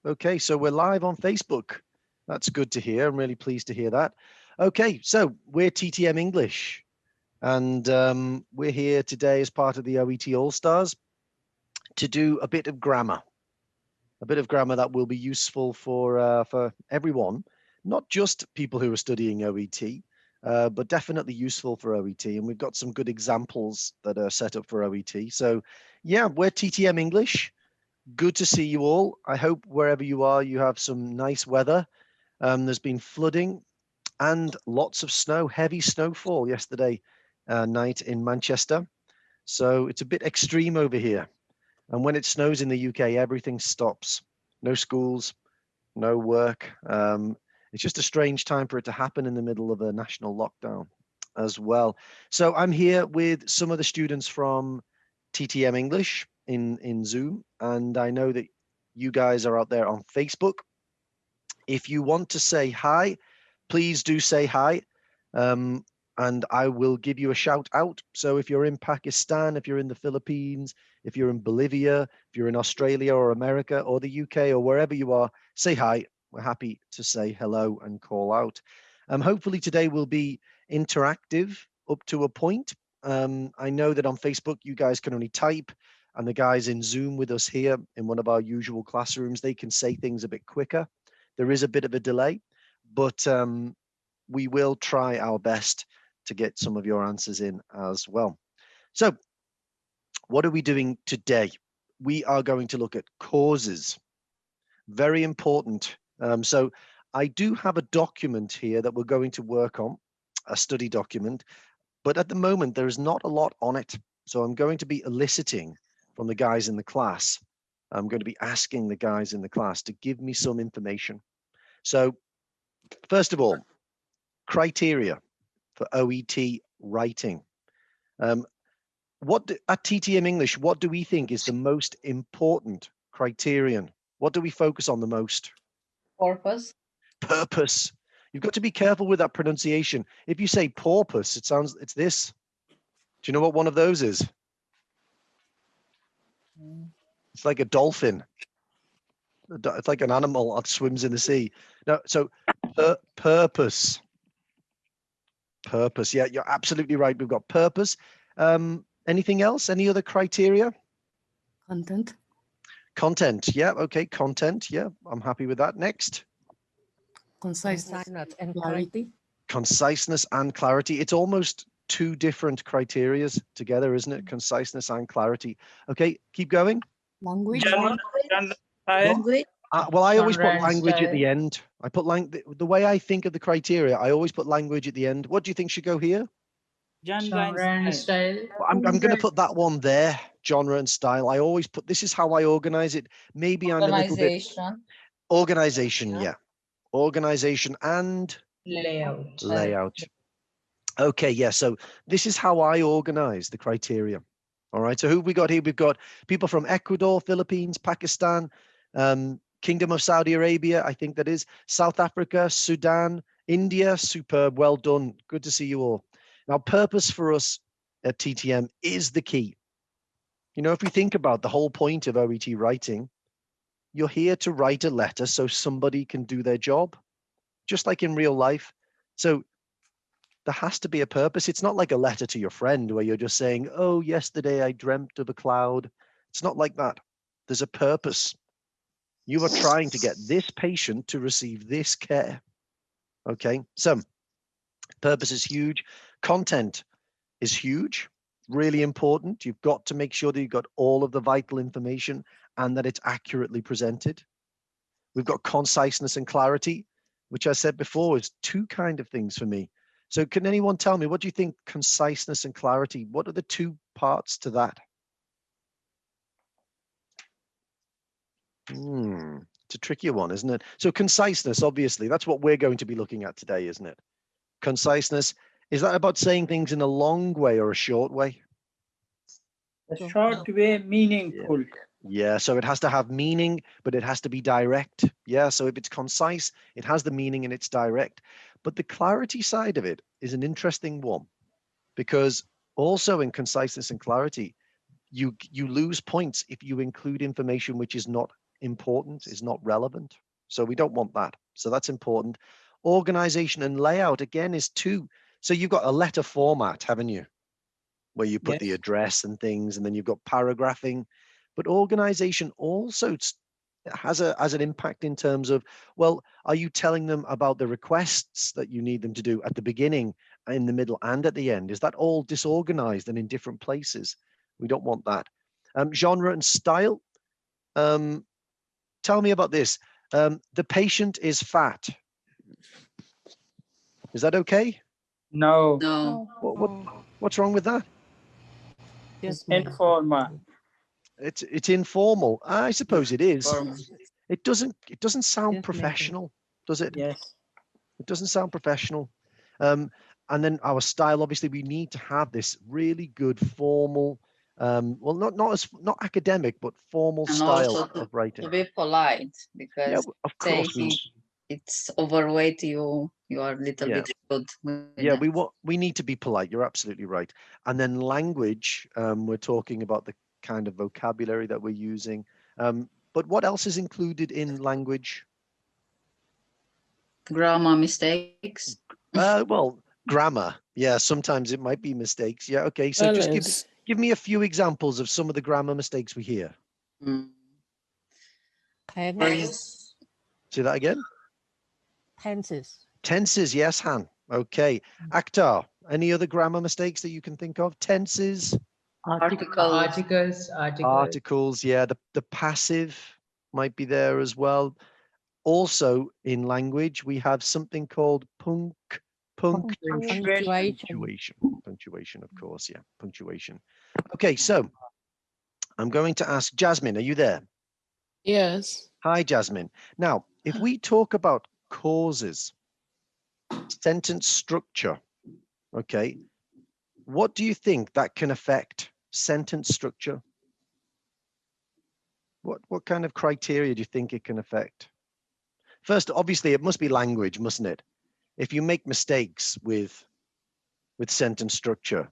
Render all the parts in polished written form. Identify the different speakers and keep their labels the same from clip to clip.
Speaker 1: Okay, so we're live on Facebook. That's good to hear. I'm really pleased to hear that. Okay, so we're TTM English, and we're here today as part of the OET Allstars to do a bit of grammar that will be useful for everyone, not just people who are studying OET, but definitely useful for OET. And we've got some good examples that are set up for OET. So yeah, we're TTM English. Good to see you all. I hope wherever you are, you have some nice weather. There's been flooding and lots of snow, heavy snowfall yesterday night in Manchester. So it's a bit extreme over here. And when it snows in the UK, everything stops. No schools, no work. It's just a strange time for it to happen in the middle of a national lockdown as well. So I'm here with some of the students from TTM English in Zoom, and I know that you guys are out there on Facebook. If you want to say hi, please do say hi, and I will give you a shout out. So if you're in Pakistan, if you're in the Philippines, if you're in Bolivia, if you're in Australia or America or the UK or wherever you are, say hi. We're happy to say hello and call out. Hopefully today will be interactive up to a point. I know that on Facebook, you guys can only type, and the guys in Zoom with us here in one of our usual classrooms, they can say things a bit quicker. There is a bit of a delay, but we will try our best to get some of your answers in as well. So what are we doing today? We are going to look at causes. Very important. So I do have a document here that we're going to work on, a study document, but at the moment there is not a lot on it. So I'm going to be eliciting from the guys in the class. I'm going to be asking the guys in the class to give me some information. So first of all, criteria for OET writing. At TTM English, what do we think is the most important criterion? What do we focus on the most?
Speaker 2: Purpose.
Speaker 1: Purpose. You've got to be careful with that pronunciation. If you say porpoise, it's this. Do you know what one of those is? It's like a dolphin. It's like an animal that swims in the sea. No, so purpose. Purpose. Yeah, you're absolutely right. We've got purpose. Anything else? Any other criteria?
Speaker 3: Content.
Speaker 1: Content. Yeah. Okay. Content. Yeah. I'm happy with that. Next.
Speaker 3: Conciseness and clarity.
Speaker 1: Conciseness and clarity. It's almost two different criterias together, isn't it? Conciseness and clarity. Okay. Keep going.
Speaker 3: Language.
Speaker 2: Language.
Speaker 1: Well, I always put
Speaker 2: Genre and
Speaker 1: language at the
Speaker 2: style.
Speaker 1: end. I put the way I think of the criteria, I always put language at the end. What do you think should go here?
Speaker 2: Genre and style.
Speaker 1: I'm going to put that one there, genre and style. I always put, this is how I organize it. Maybe I'm a little bit. Organization, yeah. Organization and layout. Okay, yeah, so this is how I organize the criteria. All right, so who have we got here? We've got people from Ecuador, Philippines, Pakistan, Kingdom of Saudi Arabia, I think that is, South Africa, Sudan, India. Superb, well done. Good to see you all. Now, purpose for us at TTM is the key. You know, if we think about the whole point of OET writing, you're here to write a letter so somebody can do their job, just like in real life. So there has to be a purpose. It's not like a letter to your friend where you're just saying, oh, yesterday I dreamt of a cloud. It's not like that. There's a purpose. You are trying to get this patient to receive this care. Okay, so purpose is huge. Content is huge, really important. You've got to make sure that you've got all of the vital information and that it's accurately presented. We've got conciseness and clarity, which I said before is two kind of things for me. So can anyone tell me, what do you think conciseness and clarity, what are the two parts to that? It's a trickier one, isn't it? So conciseness, obviously, that's what we're going to be looking at today, isn't it? Conciseness, is that about saying things in a long way or a short way?
Speaker 2: A short way, meaningful.
Speaker 1: Yeah, so it has to have meaning, but it has to be direct. Yeah, so if it's concise, it has the meaning and it's direct. But the clarity side of it is an interesting one, because also in conciseness and clarity, you lose points if you include information which is not important, is not relevant. So we don't want that. So that's important. Organization and layout, again, is two. So you've got a letter format, haven't you? Where you put the address and things, and then you've got paragraphing. But organization also has an impact in terms of, well, are you telling them about the requests that you need them to do at the beginning, in the middle, and at the end? Is that all disorganized and in different places? We don't want that. Genre and style. Tell me about this. The patient is fat. Is that okay?
Speaker 2: No.
Speaker 4: No.
Speaker 1: What's wrong with that?
Speaker 3: Yes,
Speaker 2: Informal.
Speaker 1: It's informal. I suppose it is.
Speaker 4: Formal.
Speaker 1: It doesn't sound
Speaker 3: Yes,
Speaker 1: professional, does it?
Speaker 2: Yes.
Speaker 1: It doesn't sound professional. And then our style, obviously, we need to have this really good formal, well, not academic, but formal
Speaker 4: And
Speaker 1: style
Speaker 4: also
Speaker 1: of writing.
Speaker 4: To be polite, because
Speaker 1: Yeah, of
Speaker 4: say
Speaker 1: course.
Speaker 4: it's overweight, you are a little
Speaker 1: Yeah.
Speaker 4: bit rude.
Speaker 1: Yeah, we need to be polite. You're absolutely right. And then language, we're talking about the kind of vocabulary that we're using. But what else is included in language?
Speaker 4: Grammar mistakes.
Speaker 1: Well, grammar. Yeah, sometimes it might be mistakes. Yeah, okay. So just give me a few examples of some of the grammar mistakes we hear.
Speaker 3: Tenses.
Speaker 1: Say that again.
Speaker 3: Tenses.
Speaker 1: Tenses, yes, Han. Okay. Akhtar, any other grammar mistakes that you can think of? Tenses,
Speaker 4: Articles.
Speaker 1: articles. Yeah, the passive might be there as well. Also, in language, we have something called punctuation, of course. Yeah, punctuation. Okay, so I'm going to ask Jasmine, are you there?
Speaker 5: Yes.
Speaker 1: Hi, Jasmine. Now, if we talk about causes, sentence structure, okay, what do you think that can affect sentence structure? What kind of criteria do you think it can affect? First, obviously, it must be language, mustn't it? If you make mistakes with sentence structure,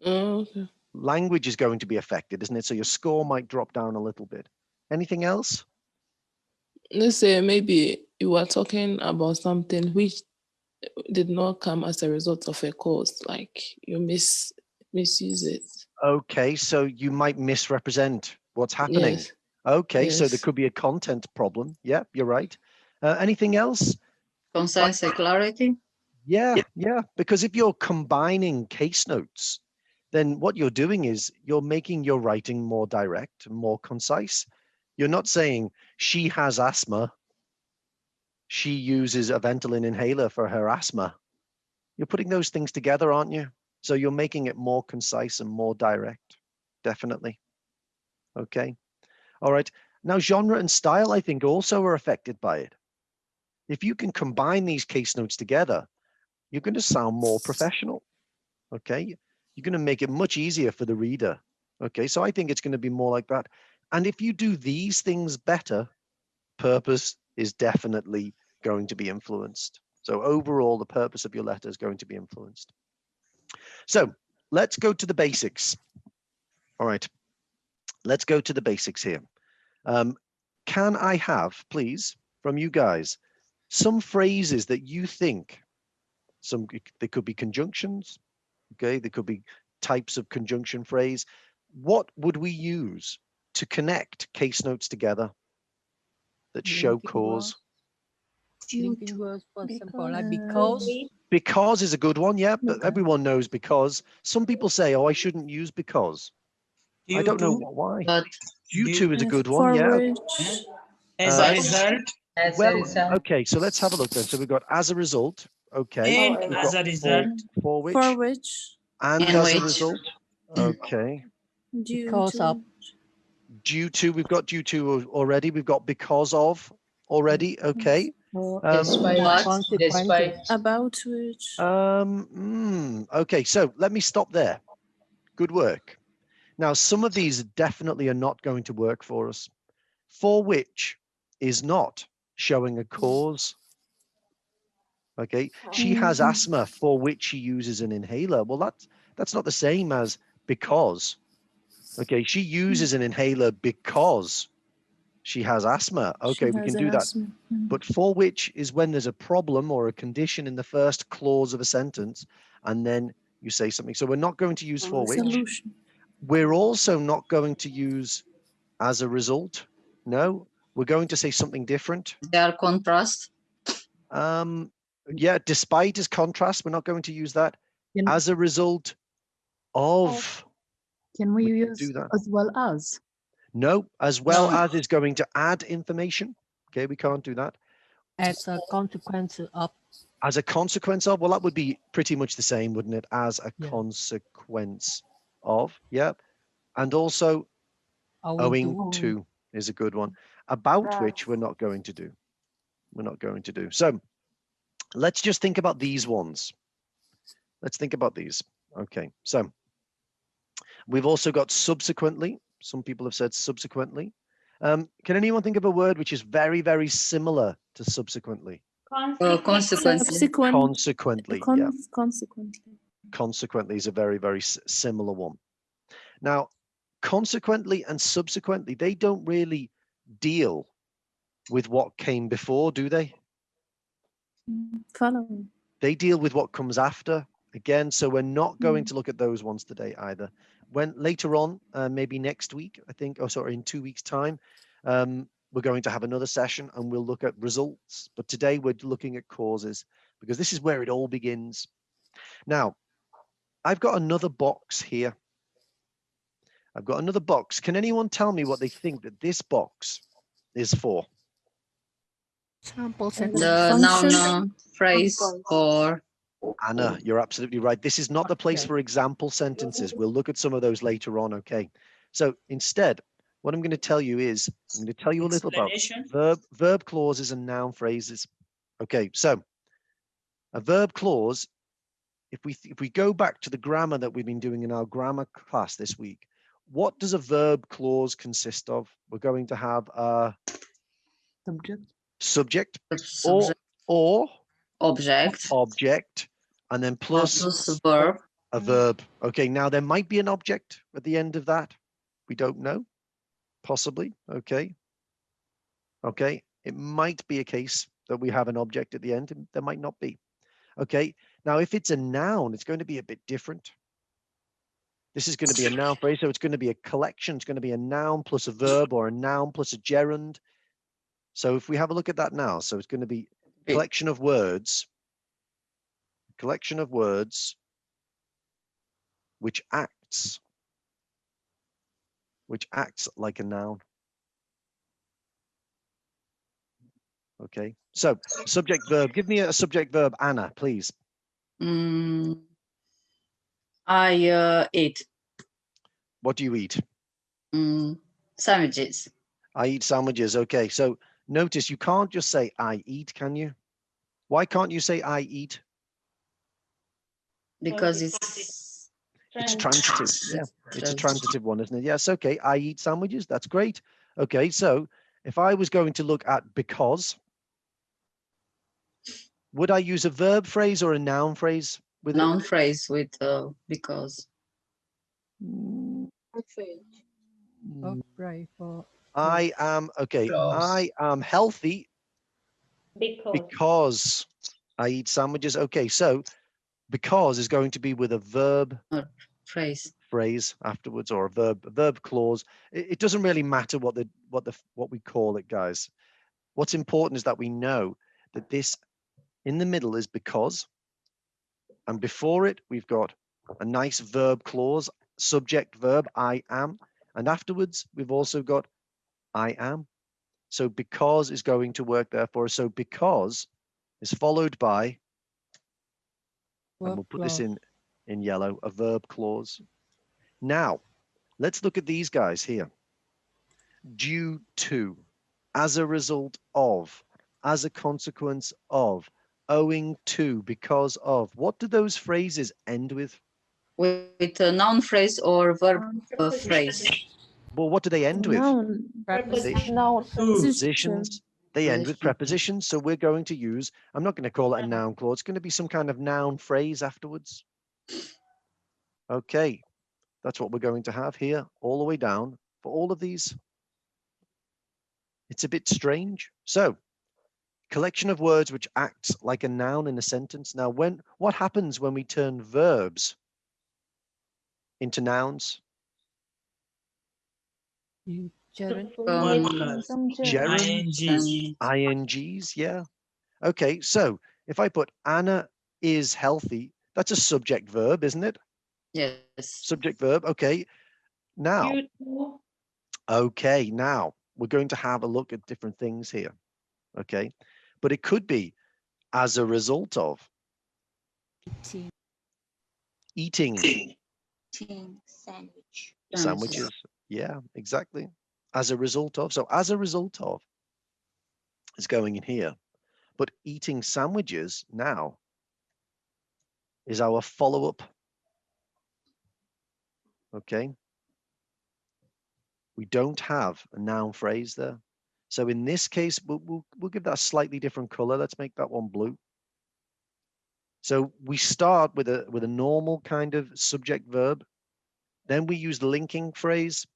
Speaker 5: Okay.
Speaker 1: language is going to be affected, isn't it? So your score might drop down a little bit. Anything else?
Speaker 5: Let's say maybe you were talking about something which did not come as a result of a cause, like you misuse it.
Speaker 1: Okay, so you might misrepresent what's happening.
Speaker 5: Yes.
Speaker 1: Okay, so there
Speaker 5: Yes.
Speaker 1: could be a content problem. Yeah, you're right. Anything else?
Speaker 4: Conciseness and clarity.
Speaker 1: Yeah, because if you're combining case notes, then what you're doing is you're making your writing more direct, more concise. You're not saying she has asthma. She uses a Ventolin inhaler for her asthma. You're putting those things together, aren't you? So you're making it more concise and more direct. Definitely. Okay. All right. Now, genre and style, I think, also are affected by it. If you can combine these case notes together, you're going to sound more professional. Okay. You're going to make it much easier for the reader. Okay. So I think it's going to be more like that. And if you do these things better, purpose is definitely going to be influenced. So overall, the purpose of your letter is going to be influenced. So let's go to the basics. All right. Let's go to the basics here. Can I have, please, from you guys, some phrases that you think, they could be conjunctions, okay? There could be types of conjunction phrase. What would we use to connect case notes together that show cause?
Speaker 3: Linking words, for example, like because.
Speaker 1: Because is a good one, yeah, but everyone knows because. Some people say, oh, I shouldn't use because. I don't know why.
Speaker 4: But
Speaker 1: Due to is a good one, yeah.
Speaker 2: As a result.
Speaker 1: Well, okay, so let's have a look then. So we've got as a result, okay.
Speaker 2: And as a result.
Speaker 1: For which. And
Speaker 4: in
Speaker 1: as a
Speaker 4: which.
Speaker 1: result, okay.
Speaker 3: Because of.
Speaker 1: Due to, we've got due to already. We've got because of already, okay.
Speaker 3: Consequences.
Speaker 6: About which.
Speaker 1: Okay, so let me stop there. Good work. Now, some of these definitely are not going to work for us. For which is not showing a cause. Okay, she has asthma for which she uses an inhaler. Well, that's not the same as because. Okay, she uses an inhaler because She has asthma. Okay,
Speaker 5: She
Speaker 1: we
Speaker 5: has
Speaker 1: can
Speaker 5: an
Speaker 1: do that.
Speaker 5: asthma. Mm.
Speaker 1: But for which is when there's a problem or a condition in the first clause of a sentence, and then you say something. So we're not going to use for which.
Speaker 5: Solution.
Speaker 1: We're also not going to use as a result. No, we're going to say something different.
Speaker 4: They are contrast.
Speaker 1: Yeah, despite is contrast. We're not going to use that.
Speaker 3: Can,
Speaker 1: As a result of.
Speaker 3: can we
Speaker 1: can
Speaker 3: use
Speaker 1: do that.
Speaker 3: as well as?
Speaker 1: No, as well
Speaker 4: No.
Speaker 1: as is going to add information. Okay, we can't do that.
Speaker 6: As a consequence of.
Speaker 1: As a consequence of, well, that would be pretty much the same, wouldn't it? As a
Speaker 6: Yeah.
Speaker 1: consequence of, yeah. And also owing to is a good one. About which we're not going to do. We're not going to do. So let's just think about these ones. Let's think about these. Okay, so we've also got subsequently. Some people have said subsequently. Can anyone think of a word which is very, very similar to subsequently?
Speaker 4: Consequently.
Speaker 5: Subsequent.
Speaker 1: Consequently, yeah.
Speaker 5: Consequently.
Speaker 1: Consequently is a very, very similar one. Now, consequently and subsequently, they don't really deal with what came before, do they?
Speaker 5: Following.
Speaker 1: They deal with what comes after. Again, so we're not going to look at those ones today either. When later on, maybe next week, I think, oh, sorry, in 2 weeks' time, we're going to have another session and we'll look at results. But today we're looking at causes because this is where it all begins. Now, I've got another box here. I've got another box. Can anyone tell me what they think that this box is for?
Speaker 6: Sample sentence.
Speaker 4: The noun phrase or
Speaker 1: Anna, you're absolutely right. This is not the place for example sentences. We'll look at some of those later on, okay? So instead, what I'm going to tell you is, I'm going to tell you a little about verb clauses and noun phrases. Okay, so a verb clause, if we go back to the grammar that we've been doing in our grammar class this week, what does a verb clause consist of? We're going to have a subject or object, and then plus
Speaker 4: verb.
Speaker 1: a verb. Okay, now there might be an object at the end of that. We don't know, possibly. Okay. Okay, it might be a case that we have an object at the end, and there might not be. Okay, now if it's a noun, it's going to be a bit different. This is going to be a noun phrase, so it's going to be a collection. It's going to be a noun plus a verb or a noun plus a gerund. So if we have a look at that now, so it's going to be a collection of words which acts like a noun. Okay, so subject verb. Give me a subject verb, Anna, please.
Speaker 4: I eat.
Speaker 1: What do you eat?
Speaker 4: Sandwiches.
Speaker 1: I eat sandwiches. Okay, so notice you can't just say I eat, can you? Why can't you say I eat?
Speaker 4: Because it's
Speaker 1: transitive. Yeah, it's a transitive one, isn't it? Yes, okay. I eat sandwiches. That's great. Okay, so if I was going to look at because, would I use a verb phrase or a noun phrase with
Speaker 4: noun
Speaker 1: it?
Speaker 4: phrase with because.
Speaker 1: I am okay. I am healthy because I eat sandwiches. Okay, so because is going to be with a verb phrase afterwards, or a verb clause. It doesn't really matter what we call it, guys. What's important is that we know that this in the middle is because, and before it we've got a nice verb clause, subject verb I am, and afterwards we've also got I am. So because is going to work there for us. So because is followed by, and we'll put this in yellow, a verb clause. Now, let's look at these guys here. Due to, as a result of, as a consequence of, owing to, because of. What do those phrases end with?
Speaker 4: With a noun phrase or verb phrase.
Speaker 1: Well, what do they end with?
Speaker 5: Prepositions.
Speaker 1: They end with prepositions. So we're going to use, I'm not going to call it a noun clause. It's going to be some kind of noun phrase afterwards. Okay, that's what we're going to have here all the way down for all of these. It's a bit strange. So, collection of words which acts like a noun in a sentence. Now, what happens when we turn verbs into nouns?
Speaker 6: You gerund.
Speaker 1: Gerunds,
Speaker 2: ING.
Speaker 1: INGs, yeah. Okay, so if I put Anna is healthy, that's a subject verb, isn't it?
Speaker 4: Yes.
Speaker 1: Subject verb, okay. Now, now we're going to have a look at different things here, okay? But it could be as a result of eating sandwiches. Yeah, exactly. As a result of. So as a result of is going in here. But eating sandwiches now is our follow-up. Okay. We don't have a noun phrase there. So in this case, we'll give that a slightly different color. Let's make that one blue. So we start with a normal kind of subject verb. Then we use the linking phrase.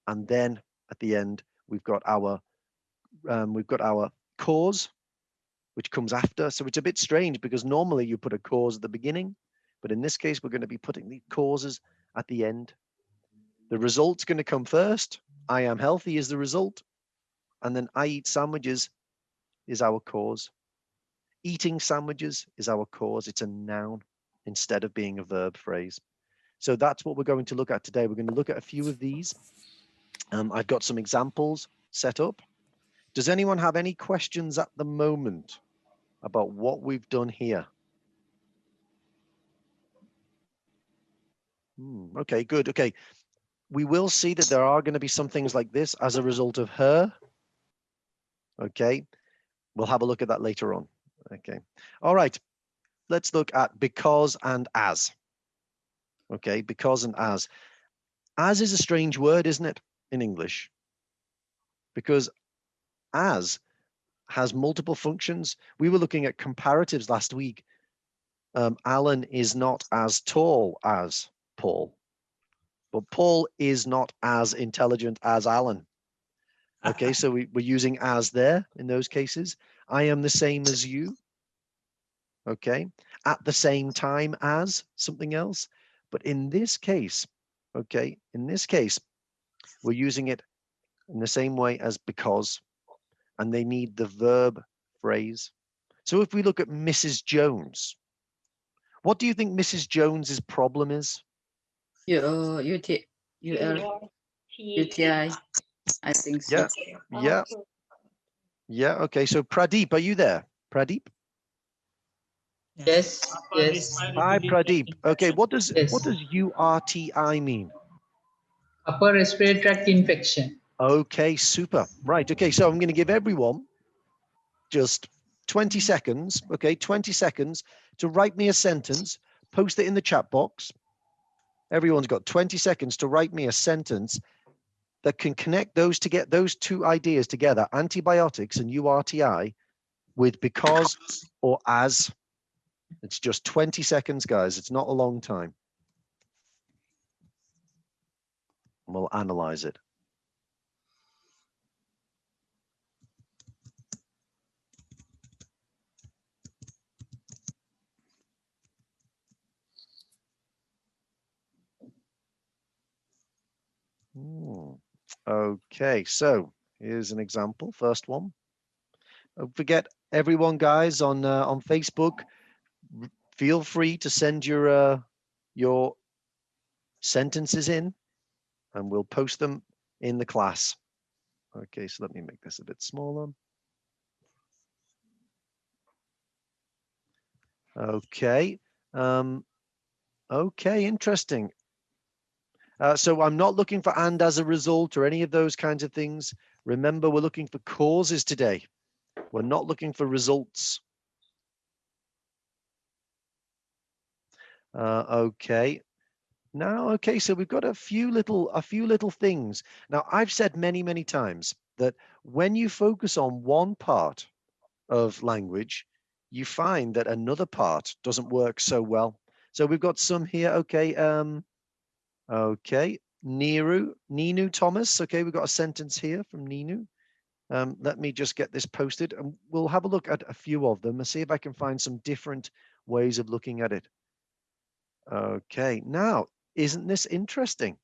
Speaker 1: And then at the end, we've got our cause, which comes after. So it's a bit strange because normally you put a cause at the beginning, but in this case, we're going to be putting the causes at the end. The result's going to come first. I am healthy is the result. And then I eat sandwiches is our cause. Eating sandwiches is our cause. It's a noun instead of being a verb phrase. So that's what we're going to look at today. We're going to look at a few of these. I've got some examples set up. Does anyone have any questions at the moment about what we've done here? Okay, good. Okay. We will see that there are going to be some things like this as a result of her. Okay. We'll have a look at that later on. Okay. All right. Let's look at because and as. Okay. Because and as. As is a strange word, isn't it, in English? Because as has multiple functions. We were looking at comparatives last week. Alan is not as tall as Paul, but Paul is not as intelligent as Alan. Okay, so we're using as there in those cases. I am the same as you. Okay, at the same time as something else. But in this case, okay, in this case, we're using it in the same way as because, and they need the verb phrase. So if we look at Mrs. Jones, what do you think Mrs. Jones's problem is?
Speaker 4: UTI, I think so.
Speaker 1: Yeah. Okay. So Pradeep, are you there? Pradeep?
Speaker 2: Yes.
Speaker 1: Hi, Pradeep. Okay. What does URTI mean?
Speaker 2: Upper respiratory tract infection.
Speaker 1: Okay. Super. Right. Okay. So I'm going to give everyone just 20 seconds. Okay. 20 seconds to write me a sentence. Post it in the chat box. Everyone's got 20 seconds to write me a sentence that can connect those to get those two ideas together, antibiotics and URTI, with because or as. It's just 20 seconds, guys. It's not a long time. We'll analyze it. Okay, so here's an example. First one. Don't forget, everyone, guys, on Facebook, feel free to send your sentences in, and we'll post them in the class. Okay, so let me make this a bit smaller. Okay. Okay, interesting. So I'm not looking for and as a result or any of those kinds of things. Remember, we're looking for causes today. We're not looking for results. Okay. Now, okay, so we've got a few little things. Now, I've said many times that when you focus on one part of language, you find that another part doesn't work so well. So we've got some here. Okay. Okay. Ninu Thomas. Okay, we've got a sentence here from Ninu. Let me just get this posted and we'll have a look at a few of them and see if I can find some different ways of looking at it. Okay, now, isn't this interesting?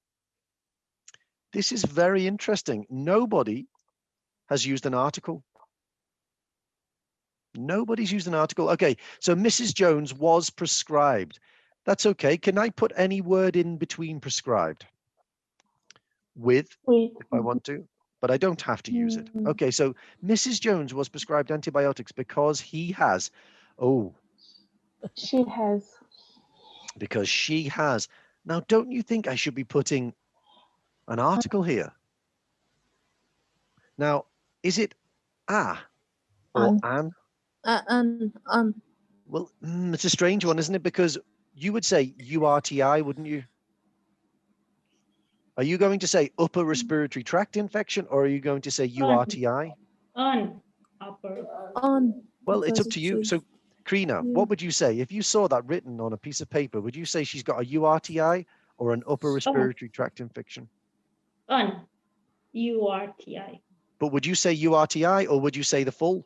Speaker 1: This is very interesting. Nobody has used an article. Nobody's used an article. Okay, so Mrs. Jones was prescribed. That's okay. Can I put any word in between prescribed? With, if I want to, but I don't have to use it. Okay, so Mrs. Jones was prescribed antibiotics because he has,
Speaker 7: She has.
Speaker 1: because she has. Now, don't you think I should be putting an article here? Now, is it a or an? Well, it's a strange one, isn't it? Because you would say URTI, wouldn't you? Are you going to say upper respiratory tract infection or are you going to say URTI? Well, it's up to you. So, Krina, what would you say? If you saw that written on a piece of paper, would you say she's got a URTI or an upper respiratory tract infection?
Speaker 8: URTI.
Speaker 1: But would you say URTI or would you say the full?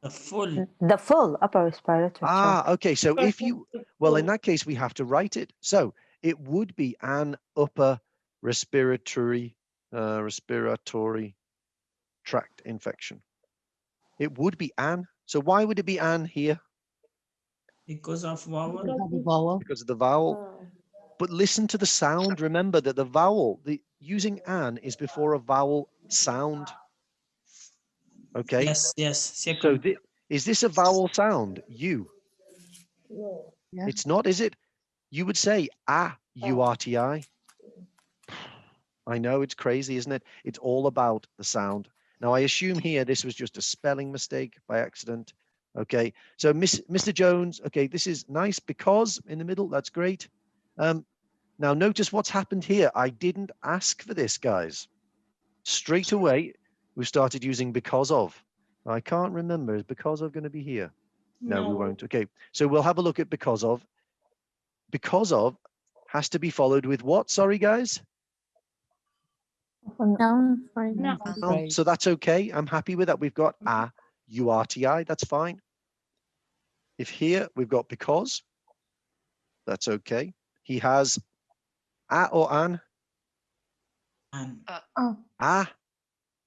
Speaker 9: The full.
Speaker 7: The full upper respiratory tract.
Speaker 1: Okay. So if you, well, in that case, we have to write it. So it would be an upper respiratory tract infection. It would be an. So why would it be an here?
Speaker 9: Because of vowel.
Speaker 1: Because of the vowel. But listen to the sound. Remember that the vowel, using an is before a vowel sound. Okay.
Speaker 9: Yes.
Speaker 1: So
Speaker 9: Second.
Speaker 1: is this a vowel sound? U.
Speaker 8: No.
Speaker 1: It's not, is it? You would say a URTI. I know it's crazy, isn't it? It's all about the sound. Now, I assume here this was just a spelling mistake by accident. Okay, so Mr. Jones, okay, this is nice because in the middle, that's great. Now, notice what's happened here. I didn't ask for this, guys. Straight away, we started using because of. I can't remember. Is because of going to be here? No, we won't. Okay, so we'll have a look at because of. Because of has to be followed with what? Sorry, guys.
Speaker 6: Noun phrase.
Speaker 1: So that's okay. I'm happy with that. We've got a URTI. That's fine. If here we've got because, that's okay. He has a or an?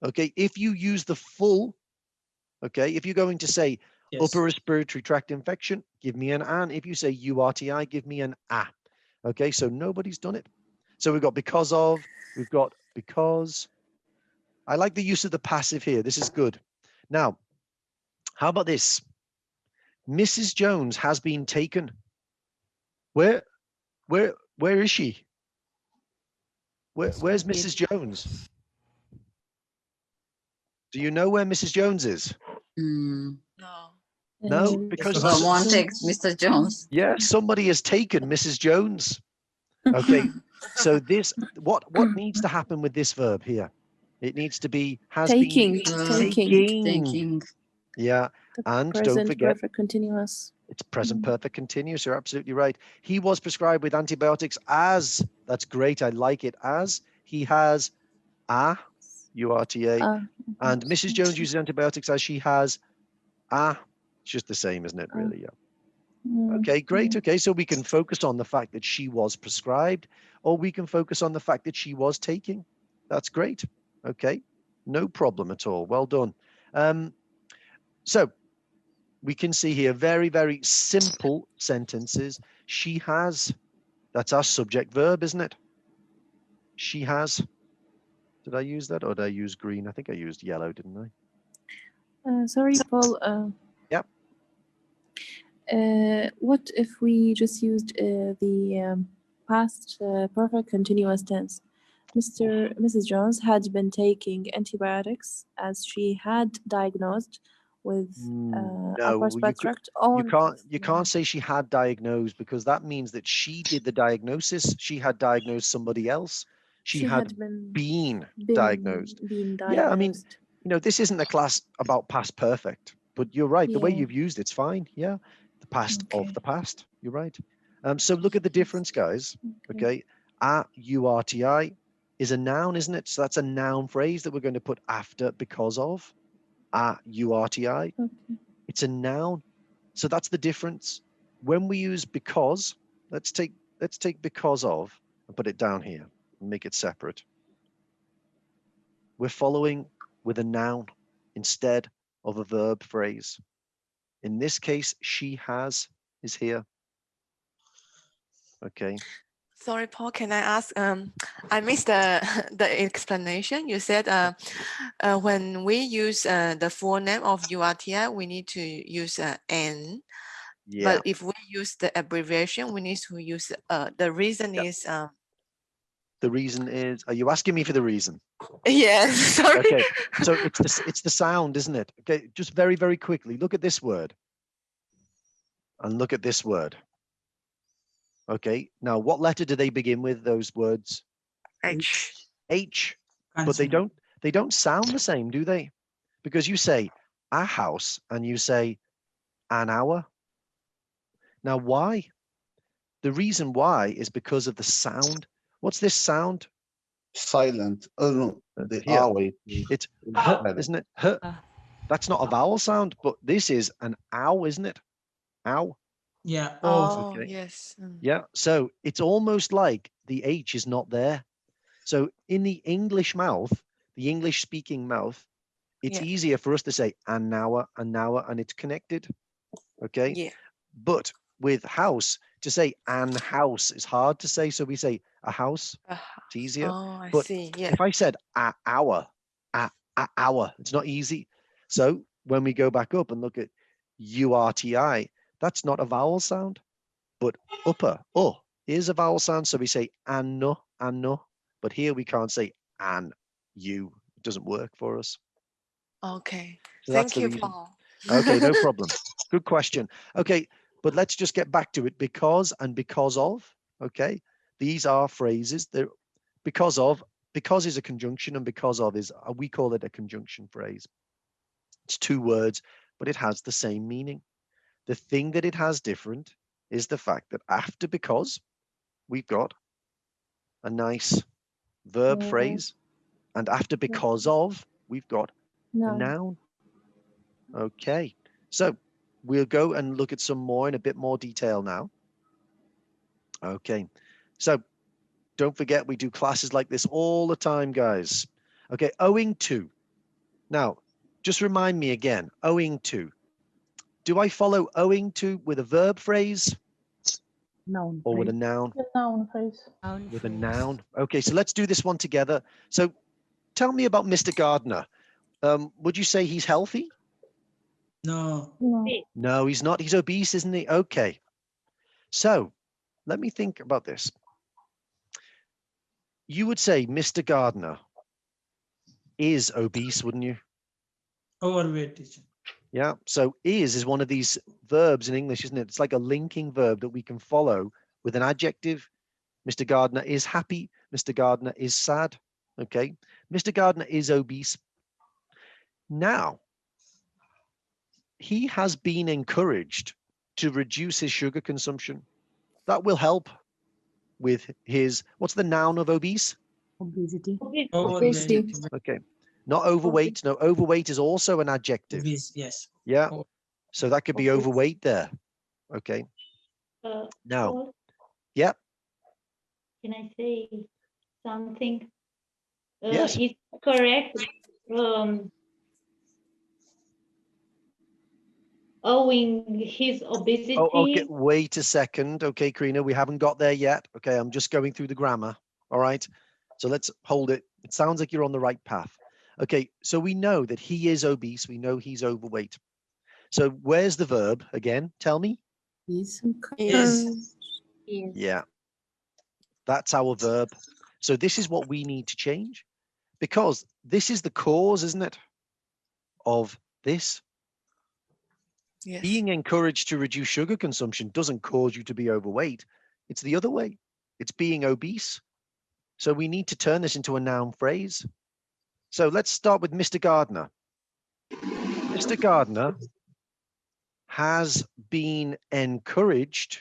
Speaker 1: Okay. If you use the full, okay, if you're going to say upper respiratory tract infection, give me an. If you say URTI, give me an a. Okay, so nobody's done it. So we've got because of, we've got because. I like the use of the passive here. This is good. Now, how about this? Mrs. Jones has been taken. Where is she? Where's Mrs. Jones? Do you know where Mrs. Jones is? No, because
Speaker 4: Someone takes Mr. Jones.
Speaker 1: Yeah, somebody has taken Mrs. Jones. Okay, so this what needs to happen with this verb here? It needs to be has
Speaker 5: Taking.
Speaker 1: been
Speaker 4: Taking.
Speaker 1: Yeah, and don't forget
Speaker 5: perfect continuous.
Speaker 1: it's present perfect continuous. You're absolutely right. He was prescribed with antibiotics as. That's great. I like it. As he has a URTA, and Mrs. Jones uses antibiotics as she has a. It's just the same, isn't it? Really? Yeah. Okay, great. Okay, so we can focus on the fact that she was prescribed, or we can focus on the fact that she was taking. That's great. Okay, no problem at all. Well done. So we can see here very, very simple sentences. She has. That's our subject verb, isn't it? She has. Did I use that or did I use green? I think I used yellow, didn't I?
Speaker 5: Sorry, Paul.
Speaker 1: Yep.
Speaker 5: What if we just used the past perfect continuous tense? Mrs. Jones had been taking antibiotics as she had diagnosed with upper respiratory tract.
Speaker 1: You can't say she had diagnosed because that means that she did the diagnosis. She had diagnosed somebody else. She had been diagnosed. Yeah, I mean, this isn't a class about past perfect, but you're right. The way you've used it's fine. Yeah, the past of the past. You're right. So look at the difference, guys. Okay, a URTI. is a noun, isn't it? So that's a noun phrase that we're going to put after because of. URTI.
Speaker 5: Okay.
Speaker 1: It's a noun. So that's the difference. When we use because, let's take because of and put it down here and make it separate. We're following with a noun instead of a verb phrase. In this case, she has is here. Okay.
Speaker 10: Sorry, Paul, can I ask, I missed the explanation. You said when we use the full name of URTI, we need to use N.
Speaker 1: Yeah.
Speaker 10: But if we use the abbreviation, we need to use the reason is.
Speaker 1: The reason is, are you asking me for the reason?
Speaker 10: Yes, sorry.
Speaker 1: Okay, so it's the sound, isn't it? Okay, just very, very quickly, look at this word. And look at this word. Okay, now what letter do they begin with, those words?
Speaker 10: H.
Speaker 1: H. But they don't sound the same, do they? Because you say a house and you say an hour. Now why? The reason why is because of the sound. What's this sound?
Speaker 11: Silent. Oh no, the
Speaker 1: Here.
Speaker 11: wait.
Speaker 1: It's h, isn't it? H. That's not a vowel sound, but this is an ow, isn't it? Ow.
Speaker 9: Yeah.
Speaker 10: Oh,
Speaker 1: okay.
Speaker 10: yes.
Speaker 1: Yeah. So it's almost like the H is not there. So in the English mouth, the English speaking mouth, it's
Speaker 10: Yeah.
Speaker 1: easier for us to say an hour, and it's connected. Okay.
Speaker 10: Yeah.
Speaker 1: But with house, to say an house is hard to say. So we say a house. It's easier.
Speaker 10: Oh, I
Speaker 1: But
Speaker 10: see. Yeah.
Speaker 1: if I said a hour, it's not easy. So when we go back up and look at URTI, that's not a vowel sound, but upper is a vowel sound. So we say an no. But here we can't say an you. It doesn't work for us.
Speaker 10: Okay.
Speaker 1: So that's
Speaker 10: Thank
Speaker 1: the
Speaker 10: you,
Speaker 1: reason.
Speaker 10: Paul.
Speaker 1: Okay, no problem. Good question. Okay, but let's just get back to it. Because and because of. Okay, these are phrases. They're because of. Because is a conjunction, and because of is, we call it a conjunction phrase. It's two words, but it has the same meaning. The thing that it has different is the fact that after because, we've got a nice verb phrase, and after because of, we've got a noun. Okay, so we'll go and look at some more in a bit more detail now. Okay, so don't forget we do classes like this all the time, guys. Okay, owing to. Now, just remind me again, owing to. Do I follow owing to with a verb phrase?
Speaker 3: Noun
Speaker 1: Or with a
Speaker 3: phrase.
Speaker 1: noun?
Speaker 8: The noun phrase.
Speaker 3: Noun
Speaker 1: With a
Speaker 3: phrase.
Speaker 1: noun. Okay, so let's do this one together. So tell me about Mr. Gardner. Would you say he's healthy?
Speaker 9: No.
Speaker 8: No.
Speaker 1: No, he's not. He's obese, isn't he? Okay. So let me think about this. You would say Mr. Gardner is obese, wouldn't you?
Speaker 9: Overweight, teacher.
Speaker 1: Yeah. So is one of these verbs in English, isn't it? It's like a linking verb that we can follow with an adjective. Mr. Gardner is happy. Mr. Gardner is sad. Okay. Mr. Gardner is obese. Now, he has been encouraged to reduce his sugar consumption. That will help with his, what's the noun of obese?
Speaker 3: Obesity.
Speaker 9: Overweight.
Speaker 1: Okay. Not overweight. No, overweight is also an adjective.
Speaker 9: Obese, yes.
Speaker 1: Yeah. So that could be overweight there. Okay. Now,
Speaker 8: Paul,
Speaker 1: yeah.
Speaker 8: can I say something?
Speaker 1: Yes.
Speaker 8: It's correct. Owing his obesity.
Speaker 1: Oh, okay. Wait a second. Okay, Karina, we haven't got there yet. Okay, I'm just going through the grammar. All right. So let's hold it. It sounds like you're on the right path. Okay, so we know that he is obese. We know he's overweight. So where's the verb again? Tell me.
Speaker 3: Is.
Speaker 9: Is.
Speaker 1: Yeah. That's our verb. So this is what we need to change, because this is the cause, isn't it, of this?
Speaker 10: Yes.
Speaker 1: Being encouraged to reduce sugar consumption doesn't cause you to be overweight. It's the other way. It's being obese. So we need to turn this into a noun phrase. So let's start with Mr. Gardner. Mr. Gardner has been encouraged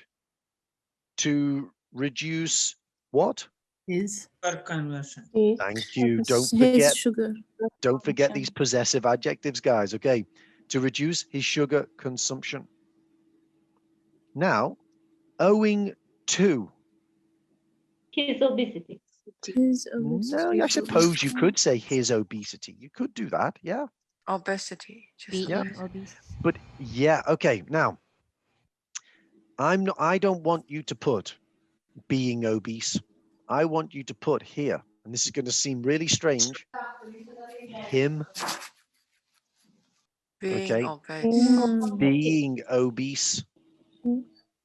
Speaker 1: to reduce what?
Speaker 6: Is.
Speaker 9: Verb conversion.
Speaker 1: Thank you.
Speaker 5: His sugar.
Speaker 1: Don't forget these possessive adjectives, guys. Okay. To reduce his sugar consumption. Now, owing to.
Speaker 8: His obesity.
Speaker 1: No, I suppose you could say his obesity. You could do that. Yeah.
Speaker 10: Obesity. Just
Speaker 1: Yeah.
Speaker 6: Obese.
Speaker 1: But yeah. Okay. Now, I don't want you to put being obese. I want you to put here, and this is going to seem really strange, him.
Speaker 10: being
Speaker 1: Okay.
Speaker 10: obese.
Speaker 1: Being obese.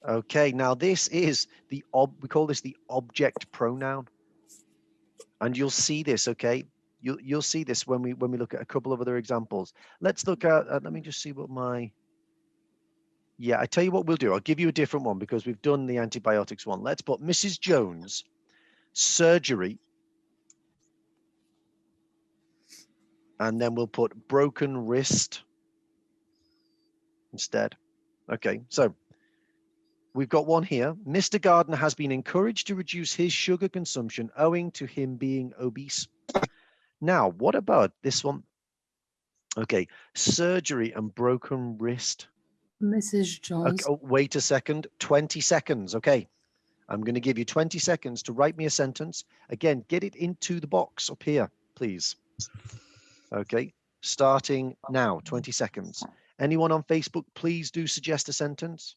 Speaker 1: Okay, now this is we call this the object pronoun. And you'll see this, okay? You'll see this when we look at a couple of other examples. Let's look at let me just see what my yeah, I tell you what we'll do. I'll give you a different one because we've done the antibiotics one. Let's put Mrs. Jones surgery, and then we'll put broken wrist instead. Okay, so we've got one here. Mr. Gardner has been encouraged to reduce his sugar consumption owing to him being obese. Now, what about this one? Okay, surgery and broken wrist.
Speaker 6: Mrs. Jones.
Speaker 1: Okay, oh, wait a second, 20 seconds. Okay, I'm going to give you 20 seconds to write me a sentence. Again, get it into the box up here, please. Okay, starting now, 20 seconds. Anyone on Facebook, please do suggest a sentence.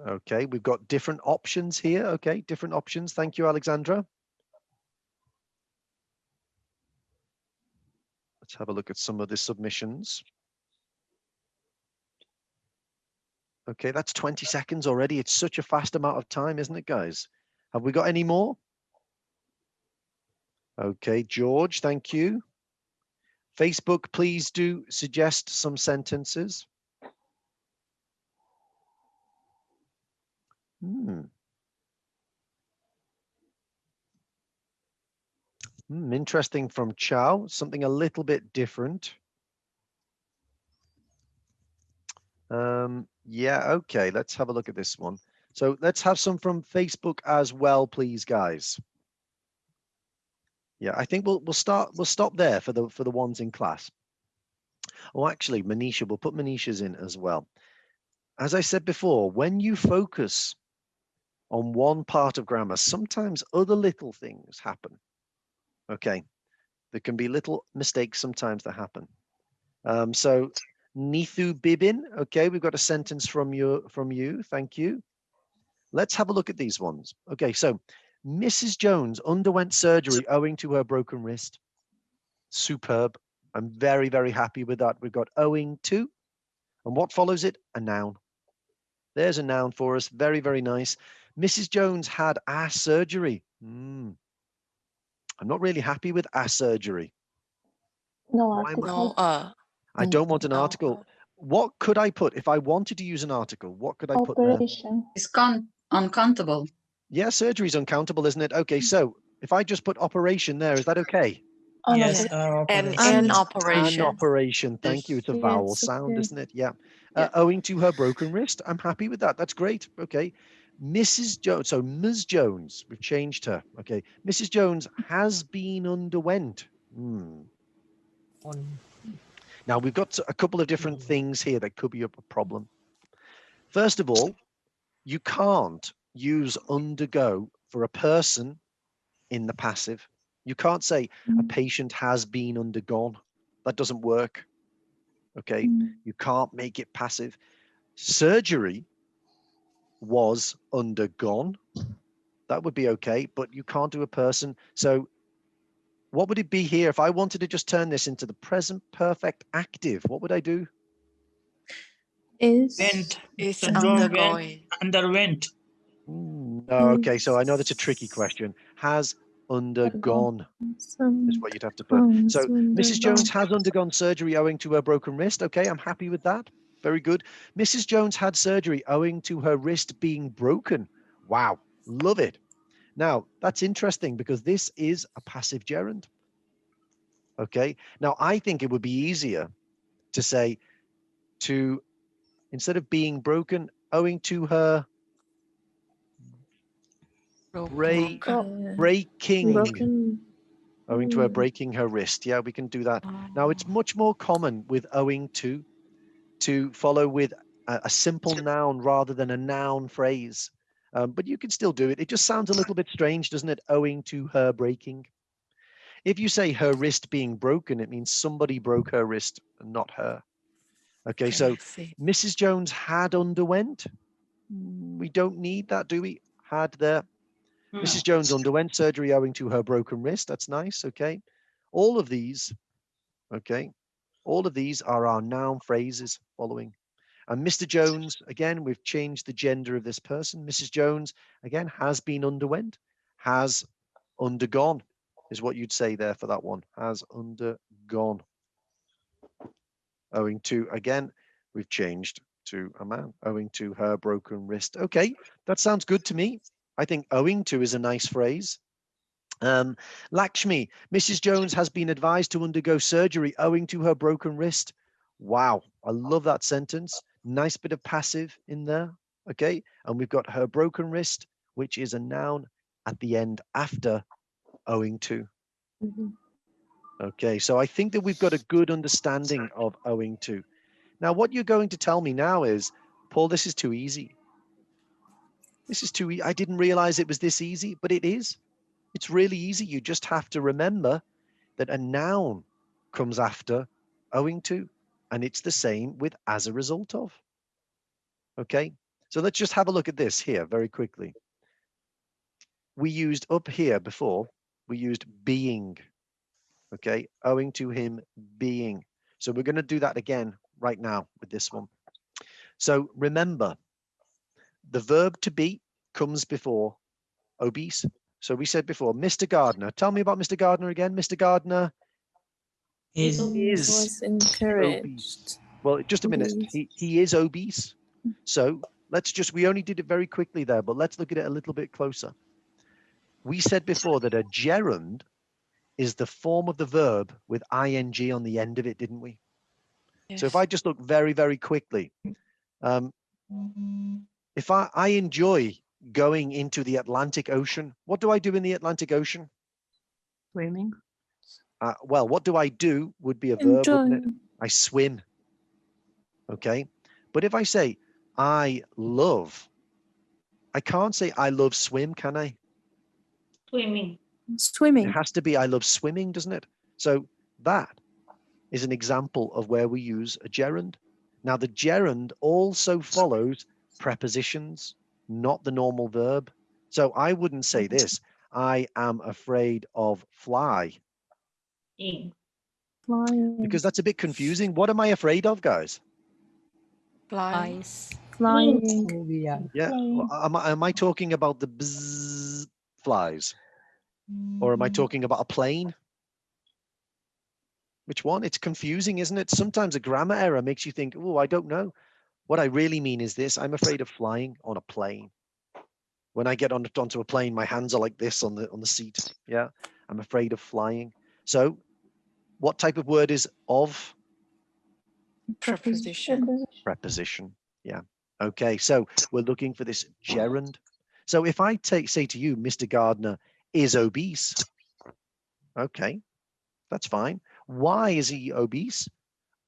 Speaker 1: Okay, we've got different options here. Okay, different options. Thank you, Alexandra. Let's have a look at some of the submissions. Okay, that's 20 seconds already. It's such a fast amount of time, isn't it, guys? Have we got any more? Okay, George, thank you. Facebook, please do suggest some sentences. Interesting from Chow, something a little bit different. Yeah, okay, let's have a look at this one. So let's have some from Facebook as well, please, guys. Yeah, I think we'll stop there for the ones in class. Oh, actually, Manisha, we'll put Manisha's in as well. As I said before, when you focus on one part of grammar, sometimes other little things happen. Okay, there can be little mistakes sometimes that happen. So Nithu Bibin, okay, we've got a sentence from you. Thank you. Let's have a look at these ones. Okay, so Mrs. Jones underwent surgery owing to her broken wrist. Superb. I'm very, very happy with that. We've got owing to, and what follows it? A noun. There's a noun for us. Very, very nice. Mrs. Jones had a surgery. I'm not really happy with a surgery.
Speaker 8: No article.
Speaker 1: I don't want an article. What could I put if I wanted to use an article? What could I put there?
Speaker 8: Operation.
Speaker 4: It's uncountable.
Speaker 1: Yeah, surgery is uncountable, isn't it? Okay, so if I just put operation there, is that okay?
Speaker 9: Yes,
Speaker 10: an operation.
Speaker 1: An operation. Thank you. It's a vowel sound, isn't it? Yeah. Owing to her broken wrist. I'm happy with that. That's great. Okay. Mrs. Jones. So Ms. Jones, we've changed her. Okay. Mrs. Jones has been underwent. Now we've got a couple of different things here that could be a problem. First of all, you can't use undergo for a person in the passive. You can't say a patient has been undergone. That doesn't work. Okay, you can't make it passive. Surgery was undergone. That would be okay, but you can't do a person. So what would it be here if I wanted to just turn this into the present perfect active? What would I do?
Speaker 10: Is
Speaker 9: undergoing. Underwent.
Speaker 1: No, okay, so I know that's a tricky question. Has undergone is what you'd have to put. So Mrs. Jones has undergone surgery owing to her broken wrist. Okay, I'm happy with that. Very good. Mrs. Jones had surgery owing to her wrist being broken. Wow, love it. Now, that's interesting because this is a passive gerund. Okay, now I think it would be easier to say to instead of being broken, owing to her breaking.
Speaker 5: Broken.
Speaker 1: Owing to her breaking her wrist. Yeah, we can do that. Now, it's much more common with owing to follow with a simple noun rather than a noun phrase. But you can still do it. It just sounds a little bit strange, doesn't it? Owing to her breaking. If you say her wrist being broken, it means somebody broke her wrist and not her. Okay, so Mrs. Jones had underwent. We don't need that, do we? Had there. Mrs. Jones underwent surgery owing to her broken wrist. That's nice. Okay. All of these, okay, all of these are our noun phrases following. And Mr. Jones, again, we've changed the gender of this person. Mrs. Jones, again, has been underwent, has undergone is what you'd say there for that one. Has undergone. Owing to, again, we've changed to a man, owing to her broken wrist. Okay, that sounds good to me. I think owing to is a nice phrase. Lakshmi, Mrs. Jones has been advised to undergo surgery owing to her broken wrist. Wow, I love that sentence. Nice bit of passive in there. Okay, and we've got her broken wrist, which is a noun at the end after owing to. Okay, so I think that we've got a good understanding of owing to. Now, what you're going to tell me now is, Paul, this is too easy. This is too easy. I didn't realize it was this easy, but it is. It's really easy. You just have to remember that a noun comes after owing to, and it's the same with as a result of. Okay, so let's just have a look at this here very quickly. We used up here before, we used being. Okay, owing to him being. So we're going to do that again right now with this one. So remember, the verb to be comes before obese. So we said before, Mr. Gardner. Tell me about Mr. Gardner again. Mr. Gardner
Speaker 5: was encouraged.
Speaker 1: Obese. Well, just a minute. He is obese. So let's just, we only did it very quickly there, but let's look at it a little bit closer. We said before that a gerund is the form of the verb with ing on the end of it, didn't we? Yes. So if I just look very, very quickly, if I enjoy going into the Atlantic Ocean, what do I do in the Atlantic Ocean?
Speaker 6: Swimming.
Speaker 1: Well, what do I do would be a verb, wouldn't it? I swim. Okay. But if I say I love, I can't say I love swim, can I?
Speaker 8: Swimming.
Speaker 5: Swimming.
Speaker 1: It has to be I love swimming, doesn't it? So that is an example of where we use a gerund. Now, the gerund also follows prepositions, not the normal verb. So I wouldn't say this. I am afraid of flying. Because that's a bit confusing. What am I afraid of, guys?
Speaker 10: Flying.
Speaker 5: Flying.
Speaker 1: Yeah. Well, am I talking about the bzzz flies? Or am I talking about a plane? Which one? It's confusing, isn't it? Sometimes a grammar error makes you think, oh, I don't know. What I really mean is this. I'm afraid of flying on a plane. When I get onto a plane, my hands are like this on the seat. Yeah. I'm afraid of flying. So what type of word is of?
Speaker 10: Preposition.
Speaker 1: Preposition. Yeah. Okay. So we're looking for this gerund. So if I say to you, Mr. Gardner is obese. Okay. That's fine. Why is he obese?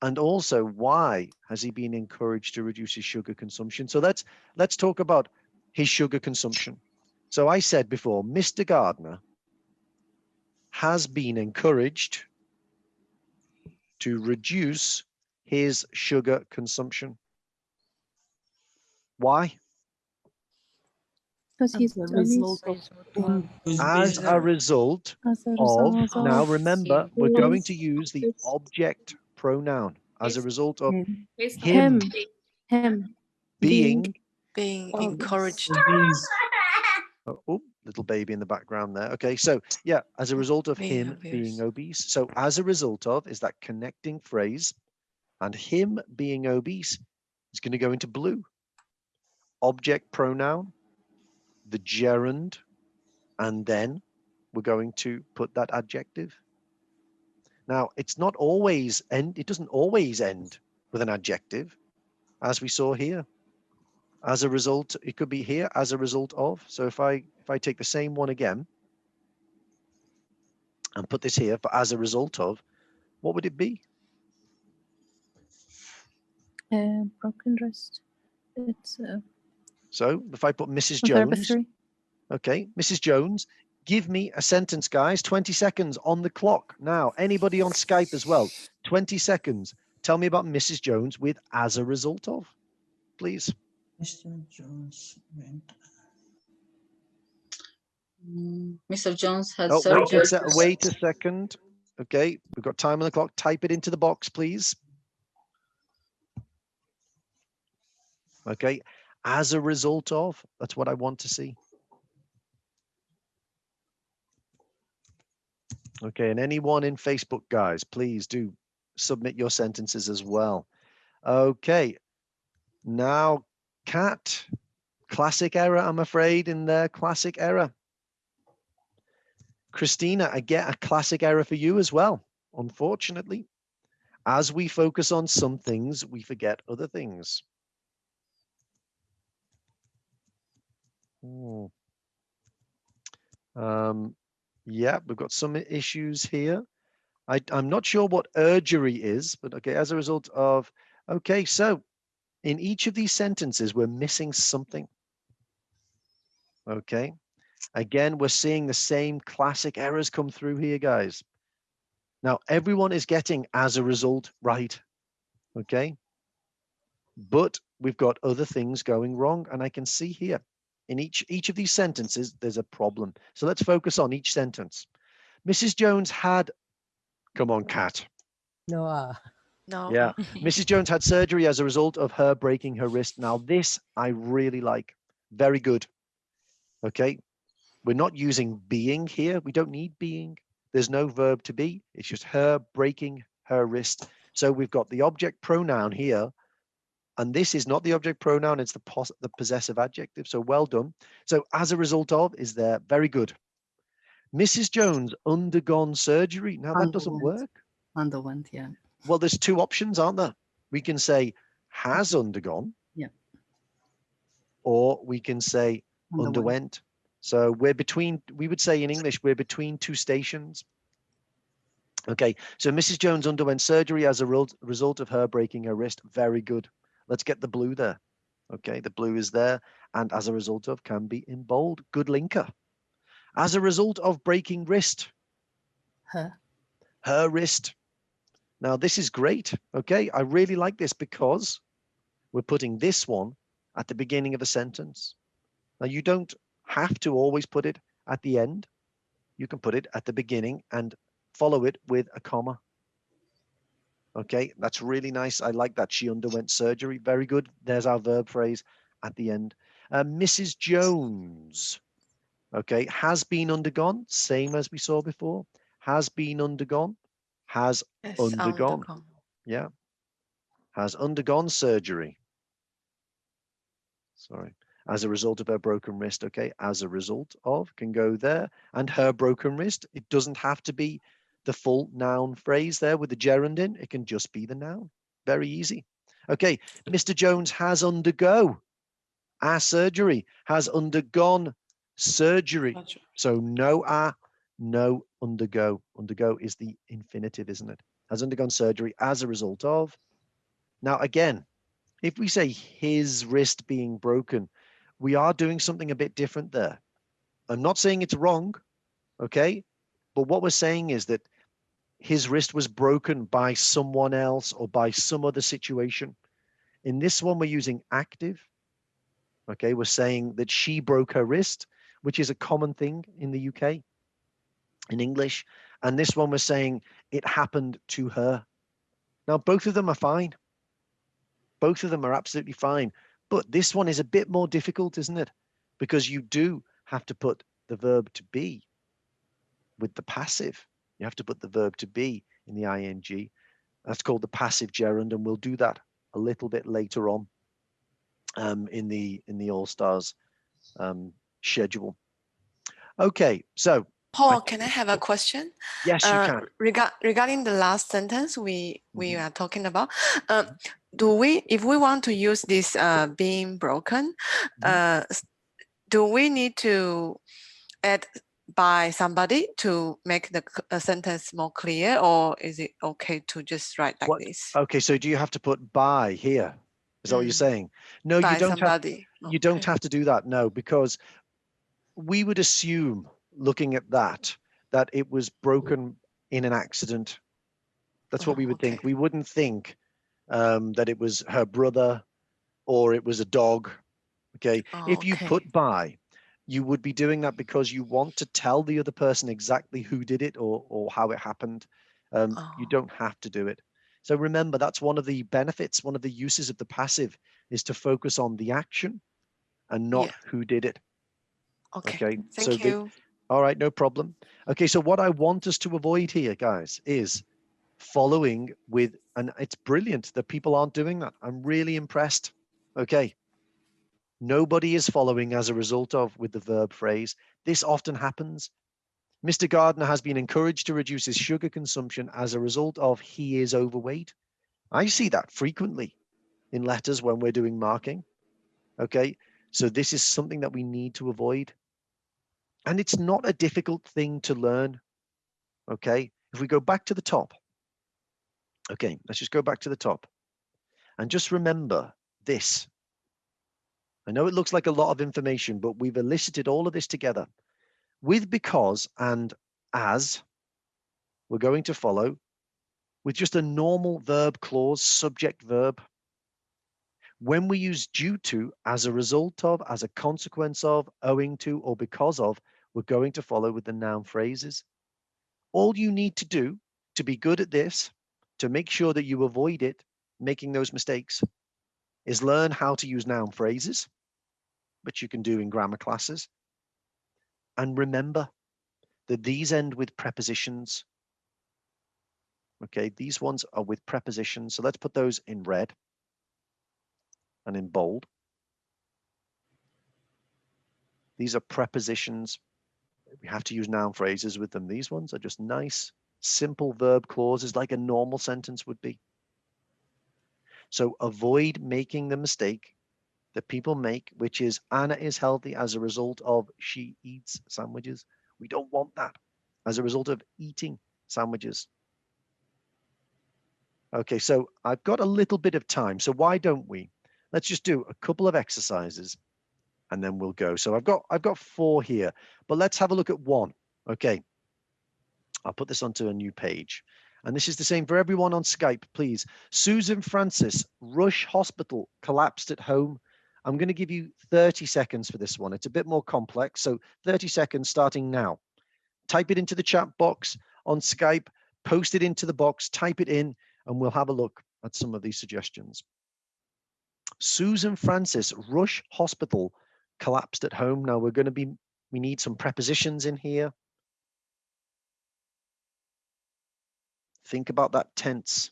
Speaker 1: And also, why has he been encouraged to reduce his sugar consumption? So let's talk about his sugar consumption. So I said before, Mr. Gardner has been encouraged to reduce his sugar consumption. Why?
Speaker 5: Because he's
Speaker 1: as a result of, now remember, we're going to use the object pronoun as a result of him being
Speaker 10: encouraged.
Speaker 1: Oh, little baby in the background there. Okay, so yeah, as a result of him being obese. So as a result of is that connecting phrase, and him being obese is going to go into blue. Object pronoun, the gerund, and then we're going to put that adjective. Now, it's not always it doesn't always end with an adjective. as we saw here. As a result, it could be here as a result of. So if I take the same one again and put this here for as a result of, what would it be?
Speaker 5: Broken wrist. It's
Speaker 1: So if I put Mrs.
Speaker 5: verb
Speaker 1: Jones,
Speaker 5: 3.
Speaker 1: okay, Mrs. Jones, give me a sentence, guys. 20 seconds on the clock. Now, anybody on Skype as well, 20 seconds. Tell me about Mrs. Jones with as a result of, please.
Speaker 9: Mr. Jones went.
Speaker 4: Mr. Jones had
Speaker 1: Oh,
Speaker 4: surgery.
Speaker 1: wait a second. Okay, we've got time on the clock. Type it into the box, please. Okay, as a result of, that's what I want to see. Okay, and anyone in Facebook, guys, please do submit your sentences as well. Okay, now, Cat, classic error, I'm afraid, in there, classic error. Christina, I get a classic error for you as well, unfortunately. As we focus on some things, we forget other things. Yeah, we've got some issues here. I'm not sure what urgery is, but okay, as a result of, okay, so in each of these sentences, we're missing something. Okay, again, we're seeing the same classic errors come through here, guys. Now, everyone is getting as a result right, okay? But we've got other things going wrong, and I can see here in each of these sentences, there's a problem. So let's focus on each sentence. Mrs. Jones had, come on, Cat.
Speaker 3: No.
Speaker 10: No.
Speaker 1: Yeah, Mrs. Jones had surgery as a result of her breaking her wrist. Now, this I really like. Very good. Okay, we're not using being here. We don't need being. There's no verb to be. It's just her breaking her wrist. So we've got the object pronoun here. And this is not the object pronoun. It's the possessive adjective. So well done. So as a result of is there. Very good. Mrs. Jones undergone surgery. Now that doesn't work.
Speaker 6: Underwent, yeah.
Speaker 1: Well, there's two options, aren't there? We can say has undergone.
Speaker 6: Yeah.
Speaker 1: Or we can say underwent. So we're between, we would say in English, we're between two stations. Okay, so Mrs. Jones underwent surgery as a result of her breaking her wrist. Very good. Let's get the blue there. Okay, the blue is there. And as a result of can be in bold. Good linker. As a result of breaking wrist. Her wrist. Now, this is great. Okay, I really like this because we're putting this one at the beginning of a sentence. Now, you don't have to always put it at the end. You can put it at the beginning and follow it with a comma. Okay, that's really nice. I like that. She underwent surgery. Very good. There's our verb phrase at the end. Mrs. Jones, okay, has been undergone. Same as we saw before. Has been undergone. Has undergone. Yeah. Has undergone surgery. Sorry. As a result of her broken wrist. Okay. As a result of can go there. And her broken wrist. It doesn't have to be the full noun phrase there with the gerund in. It can just be the noun. Very easy. Okay. Mr. Jones has undergo surgery. Has undergone surgery. So no no undergo. Undergo is the infinitive, isn't it? Has undergone surgery as a result of. Now, again, if we say his wrist being broken, we are doing something a bit different there. I'm not saying it's wrong, okay? But what we're saying is that his wrist was broken by someone else or by some other situation. In this one, we're using active. Okay, we're saying that she broke her wrist, which is a common thing in the UK, in English. And this one, we're saying it happened to her. Now, both of them are fine. Both of them are absolutely fine. But this one is a bit more difficult, isn't it? Because you do have to put the verb to be with the passive. You have to put the verb to be in the ing. That's called the passive gerund, and we'll do that a little bit later on in the Allstars schedule. Okay, so
Speaker 10: Paul, can I have a question?
Speaker 1: Yes, you can.
Speaker 10: Regarding the last sentence we are talking about, if we want to use this being broken, do we need to add by somebody to make the sentence more clear, or is it okay to just write like this?
Speaker 1: Okay, so do you have to put by here? Is that what you're saying? No,
Speaker 10: by
Speaker 1: you don't
Speaker 10: somebody.
Speaker 1: You don't have to do that, no, because we would assume, looking at that it was broken in an accident. That's what we would think. We wouldn't think that it was her brother or it was a dog. Okay. If you put by, you would be doing that because you want to tell the other person exactly who did it or how it happened. You don't have to do it. So remember, that's one of the benefits, one of the uses of the passive is to focus on the action and not who did it.
Speaker 10: Okay. Thank you.
Speaker 1: All right, no problem. Okay, so what I want us to avoid here, guys, is following with, and it's brilliant that people aren't doing that. I'm really impressed. Okay. Nobody is following as a result of with the verb phrase. This often happens. Mr. Gardner has been encouraged to reduce his sugar consumption as a result of he is overweight. I see that frequently in letters when we're doing marking. Okay. So this is something that we need to avoid. And it's not a difficult thing to learn. Okay. If we go back to the top. Okay. Let's just go back to the top. And just remember this. I know it looks like a lot of information, but we've elicited all of this together. With because and as, we're going to follow with just a normal verb clause, subject verb. When we use due to, as a result of, as a consequence of, owing to, or because of, we're going to follow with the noun phrases. All you need to do to be good at this, to make sure that you avoid it, making those mistakes, is learn how to use noun phrases, which you can do in grammar classes. And remember that these end with prepositions. Okay, these ones are with prepositions. So let's put those in red and in bold. These are prepositions. We have to use noun phrases with them. These ones are just nice, simple verb clauses like a normal sentence would be. So avoid making the mistake that people make, which is Anna is healthy as a result of she eats sandwiches. We don't want that as a result of eating sandwiches. Okay, so I've got a little bit of time. So why don't we? Let's just do a couple of exercises and then we'll go. So I've got 4 here, but let's have a look at 1. Okay. I'll put this onto a new page. And this is the same for everyone on Skype, please. Susan Francis, Rush Hospital, collapsed at home. I'm going to give you 30 seconds for this one. It's a bit more complex. So 30 seconds starting now. Type it into the chat box on Skype, post it into the box, type it in, and we'll have a look at some of these suggestions. Susan Francis, Rush Hospital, collapsed at home. Now we need some prepositions in here. Think about that tense.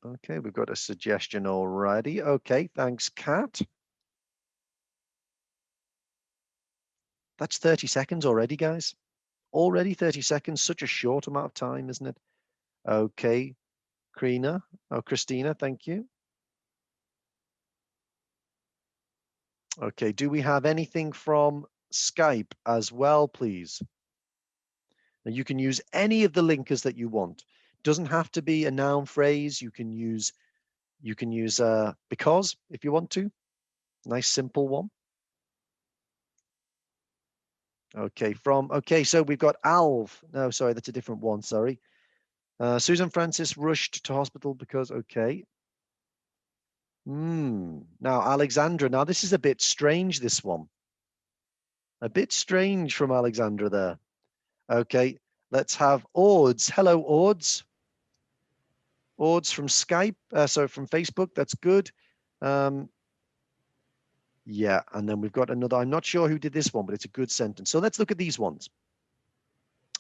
Speaker 1: Okay, we've got a suggestion already. Okay, thanks, Kat. That's 30 seconds already, guys. Already 30 seconds, such a short amount of time, isn't it? Okay, Christina, thank you. Okay, do we have anything from Skype as well, please? Now you can use any of the linkers that you want. Doesn't have to be a noun phrase. You can use because if you want to. Nice simple one. Okay, so we've got Alv. No, sorry, that's a different one. Sorry. Susan Francis rushed to hospital because, okay. Now, Alexandra. Now, this is a bit strange, this one. A bit strange from Alexandra there. Okay, let's have Ords. Hello, Ords. Ords from Skype, from Facebook. That's good. Yeah, and then we've got another. I'm not sure who did this one, but it's a good sentence. So let's look at these ones.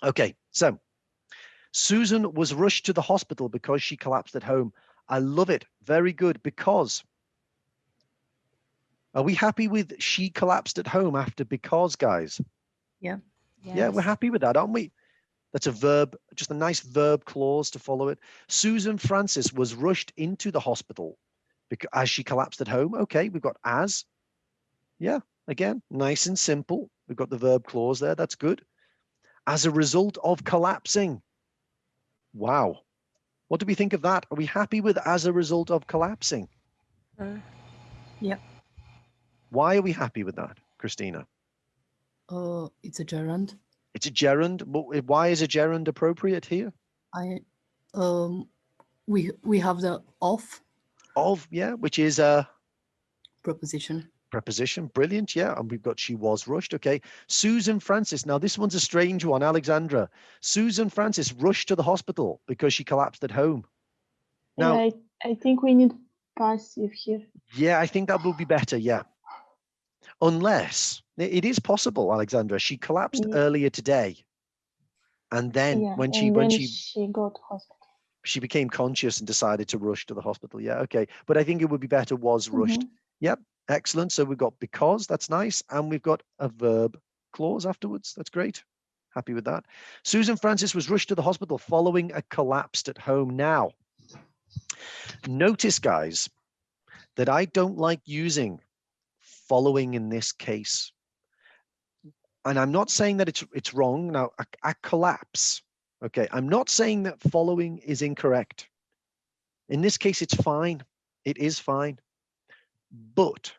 Speaker 1: Okay, so Susan was rushed to the hospital because she collapsed at home. I love it. Very good. Because. Are we happy with she collapsed at home after because, guys?
Speaker 3: Yeah.
Speaker 1: Yeah, we're happy with that, aren't we? That's a verb, just a nice verb clause to follow it. Susan Francis was rushed into the hospital because as she collapsed at home. Okay, we've got as. Yeah, again, nice and simple. We've got the verb clause there. That's good. As a result of collapsing. Wow. What do we think of that? Are we happy with as a result of collapsing?
Speaker 6: Yeah.
Speaker 1: Why are we happy with that, Christina?
Speaker 6: It's a gerund.
Speaker 1: It's a gerund. But why is a gerund appropriate here?
Speaker 6: We have the of,
Speaker 1: yeah, which is a
Speaker 6: preposition.
Speaker 1: Preposition. Brilliant. Yeah. And we've got she was rushed. Okay. Susan Francis. Now, this one's a strange one. Alexandra. Susan Francis rushed to the hospital because she collapsed at home. Now,
Speaker 12: yeah, I think we need passive here.
Speaker 1: Yeah, I think that will be better. Yeah. Unless it is possible, Alexandra, she collapsed earlier today. And then when she
Speaker 12: got hospital,
Speaker 1: she became conscious and decided to rush to the hospital. Yeah. Okay. But I think it would be better was rushed. Yep. Excellent. So we've got because, that's nice. And we've got a verb clause afterwards. That's great. Happy with that. Susan Francis was rushed to the hospital following a collapse at home. Now, notice, guys, that I don't like using following in this case. And I'm not saying that it's wrong. Now, a collapse. Okay. I'm not saying that following is incorrect. In this case, it's fine. It is fine. But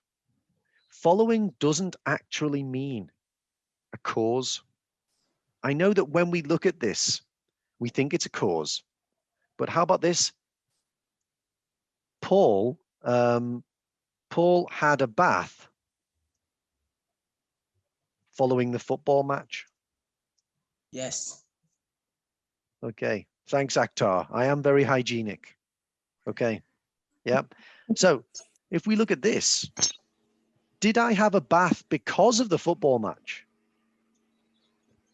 Speaker 1: following doesn't actually mean a cause. I know that when we look at this, we think it's a cause. But how about this? Paul had a bath following the football match.
Speaker 9: Yes.
Speaker 1: Okay. Thanks, Akhtar. I am very hygienic. Okay. Yeah. So if we look at this, did I have a bath because of the football match?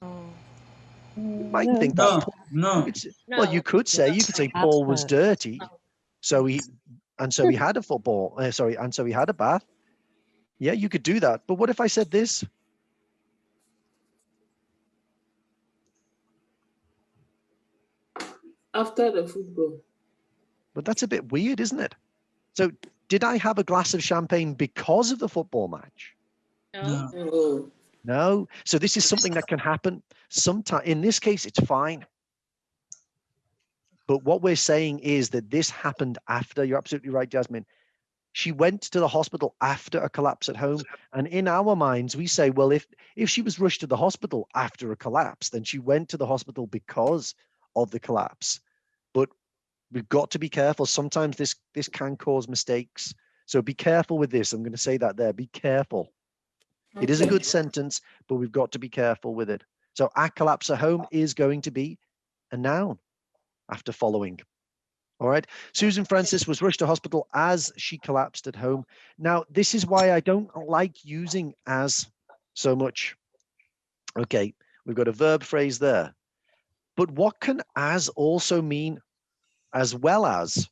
Speaker 1: You might think that.
Speaker 9: No.
Speaker 1: Well, you could say Paul was dirty, so he had a football. And so he had a bath. Yeah, you could do that. But what if I said this?
Speaker 13: After the football.
Speaker 1: But that's a bit weird, isn't it? So did I have a glass of champagne because of the football match?
Speaker 13: No.
Speaker 1: No. So this is something that can happen sometime. In this case, it's fine. But what we're saying is that this happened after. You're absolutely right, Jasmine. She went to the hospital after a collapse at home. And in our minds, we say, well, if she was rushed to the hospital after a collapse, then she went to the hospital because of the collapse. But we've got to be careful. Sometimes this can cause mistakes. So be careful with this. I'm going to say that there. Be careful. Okay. It is a good sentence, but we've got to be careful with it. So a collapse at home is going to be a noun after following. All right. Susan Francis was rushed to hospital as she collapsed at home. Now, this is why I don't like using as so much. Okay. We've got a verb phrase there. But what can as also mean as well as?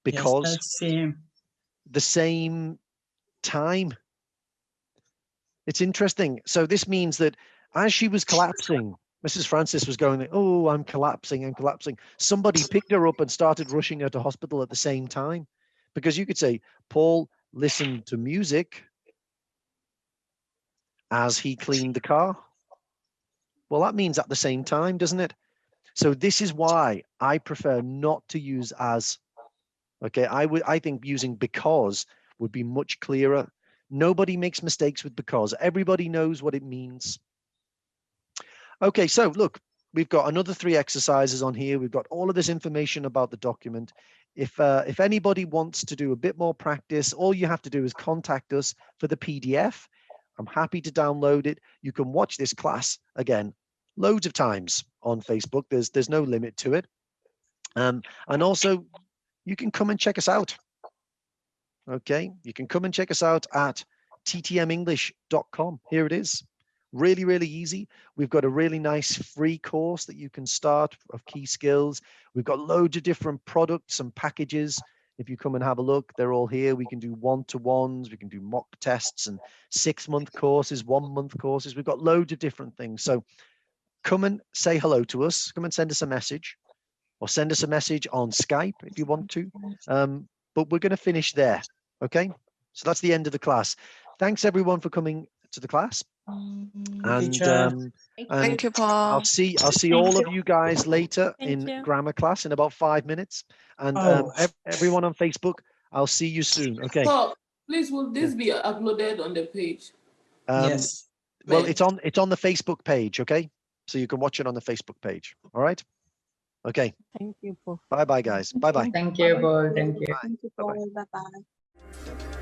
Speaker 1: Because
Speaker 9: yes,
Speaker 1: the same time. It's interesting. So this means that as she was collapsing, Mrs. Francis was going, oh, I'm collapsing, I'm collapsing. Somebody picked her up and started rushing her to hospital at the same time. Because you could say, Paul listened to music as he cleaned the car. Well, that means at the same time, doesn't it? So this is why I prefer not to use as. Okay, I think using because would be much clearer. Nobody makes mistakes with because. Everybody knows what it means. Okay, so look, we've got another 3 exercises on here. We've got all of this information about the document. If anybody wants to do a bit more practice, all you have to do is contact us for the PDF. I'm happy to download it. You can watch this class again loads of times on Facebook. There's no limit to it. And also, you can come and check us out. Okay, you can come and check us out at ttmenglish.com. Here it is. Really, really easy. We've got a really nice free course that you can start of key skills. We've got loads of different products and packages. If you come and have a look, they're all here. We can do one-to-ones, we can do mock tests and 6-month courses, 1-month courses. We've got loads of different things. So come and say hello to us. Come and send us a message, or send us a message on Skype if you want to. But we're going to finish there. Okay. So that's the end of the class. Thanks everyone for coming to the class. And
Speaker 10: thank you, Paul.
Speaker 1: I'll see all of you guys later in grammar class in about 5 minutes. And everyone on Facebook, I'll see you soon. Okay.
Speaker 13: Paul, please, will this be uploaded on the page?
Speaker 9: Yes.
Speaker 1: Well, it's on the Facebook page. Okay. So you can watch it on the Facebook page. All right. Okay.
Speaker 3: Thank you, Paul.
Speaker 1: Bye bye, guys. Bye bye.
Speaker 2: Thank you, Paul. Thank you.
Speaker 3: Thank you, Paul. Bye bye.